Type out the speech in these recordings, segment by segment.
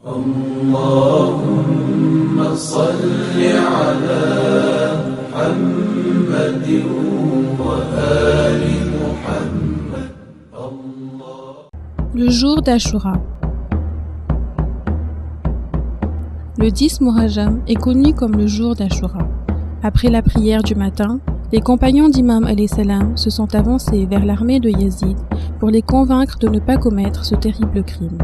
اللهم صل على محمد وآل محمد. Le jour d'Ashura. Le 10 Muharram est connu comme le jour d'Ashura. Après la prière du matin, les compagnons d'Imam alayhi salam se sont avancés vers l'armée de Yazid pour les convaincre de ne pas commettre ce terrible crime.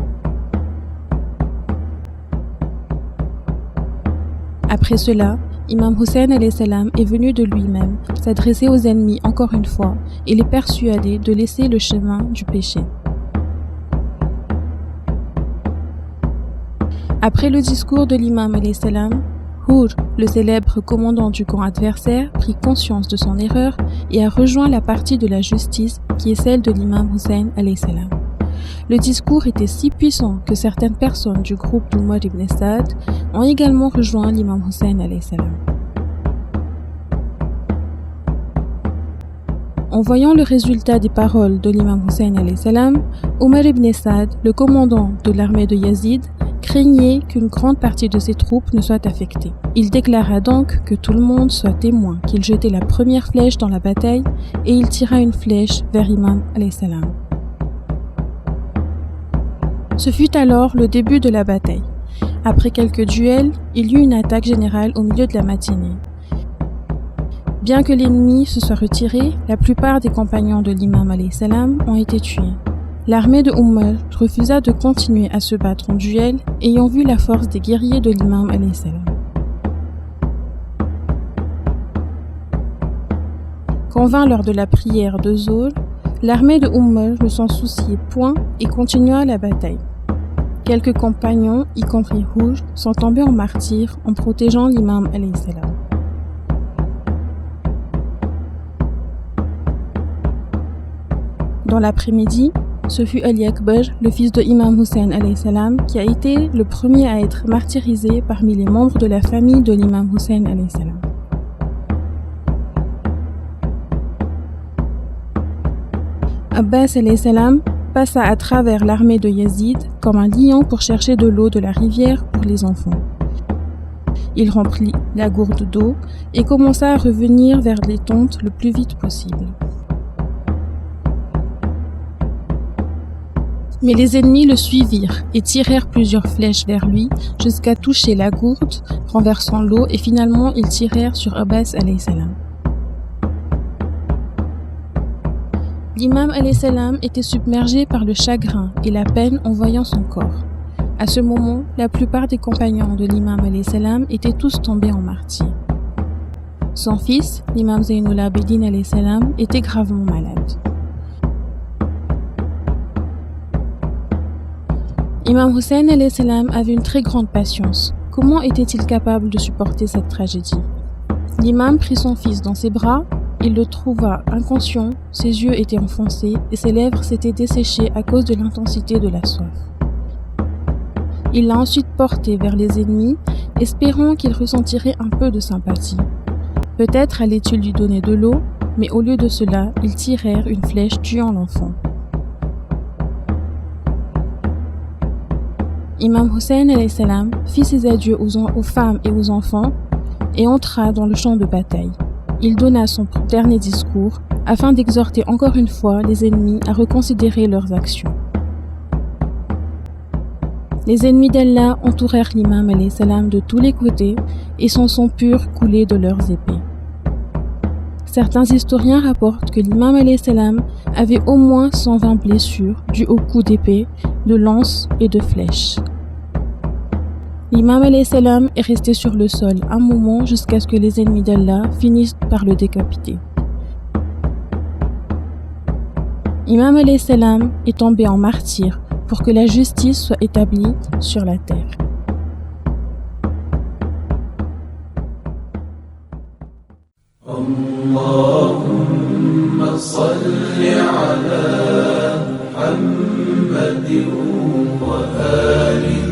Après cela, Imam Hussein alayhi salam est venu de lui-même s'adresser aux ennemis encore une fois et les persuader de laisser le chemin du péché. Après le discours de l'imam alayhi salam, Hur, le célèbre commandant du camp adversaire, prit conscience de son erreur et a rejoint la partie de la justice qui est celle de l'imam Hussein alayhi salam. Le discours était si puissant que certaines personnes du groupe d'Umar ibn Saad ont également rejoint l'imam Hussein alayhi salam. En voyant le résultat des paroles de l'imam Hussein alayhi salam, Umar ibn Saad, le commandant de l'armée de Yazid, craignait qu'une grande partie de ses troupes ne soit affectée. Il déclara donc que tout le monde soit témoin qu'il jetait la première flèche dans la bataille et il tira une flèche vers Imam alayhi salam. Ce fut alors le début de la bataille. Après quelques duels, il y eut une attaque générale au milieu de la matinée. Bien que l'ennemi se soit retiré, la plupart des compagnons de l'imam alayhi salam ont été tués. L'armée de Umar refusa de continuer à se battre en duel, ayant vu la force des guerriers de l'imam alayhi salam. Quand vint l'heure de la prière de Zuhr, l'armée de Umar ne s'en souciait point et continua la bataille. Quelques compagnons, y compris Hur, sont tombés en martyrs en protégeant l'imam alayhi salam. Dans l'après-midi, ce fut Ali Akbar, le fils de Imam Hussein alayhi salam, qui a été le premier à être martyrisé parmi les membres de la famille de l'imam Hussein alayhi salam. Abbas alayhi salam passa à travers l'armée de Yazid comme un lion pour chercher de l'eau de la rivière pour les enfants. Il remplit la gourde d'eau et commença à revenir vers les tentes le plus vite possible. Mais les ennemis le suivirent et tirèrent plusieurs flèches vers lui jusqu'à toucher la gourde, renversant l'eau et finalement ils tirèrent sur Abbas alayhi salam. L'imam alayhi salam était submergé par le chagrin et la peine en voyant son corps. À ce moment, la plupart des compagnons de l'imam alayhi salam étaient tous tombés en martyrs. Son fils, l'imam Zaynul Abidin alayhi salam, était gravement malade. Imam Hussein alayhi salam avait une très grande patience. Comment était-il capable de supporter cette tragédie? L'imam prit son fils dans ses bras, il le trouva inconscient, ses yeux étaient enfoncés et ses lèvres s'étaient desséchées à cause de l'intensité de la soif. Il l'a ensuite porté vers les ennemis, espérant qu'il ressentirait un peu de sympathie. Peut-être allait-il lui donner de l'eau, mais au lieu de cela, ils tirèrent une flèche tuant l'enfant. Imam Hussein alayhi salam fit ses adieux aux femmes et aux enfants et entra dans le champ de bataille. Il donna son dernier discours afin d'exhorter encore une fois les ennemis à reconsidérer leurs actions. Les ennemis d'Allah entourèrent l'imam alayhi salam de tous les côtés et son sang pur coulait de leurs épées. Certains historiens rapportent que l'imam alayhi salam avait au moins 120 blessures dues aux coups d'épée, de lances et de flèches. L'imam alayhi salam est resté sur le sol un moment jusqu'à ce que les ennemis d'Allah finissent par le décapiter. Imam alayhi salam est tombé en martyr pour que la justice soit établie sur la terre. اللهم صل على محمد وآل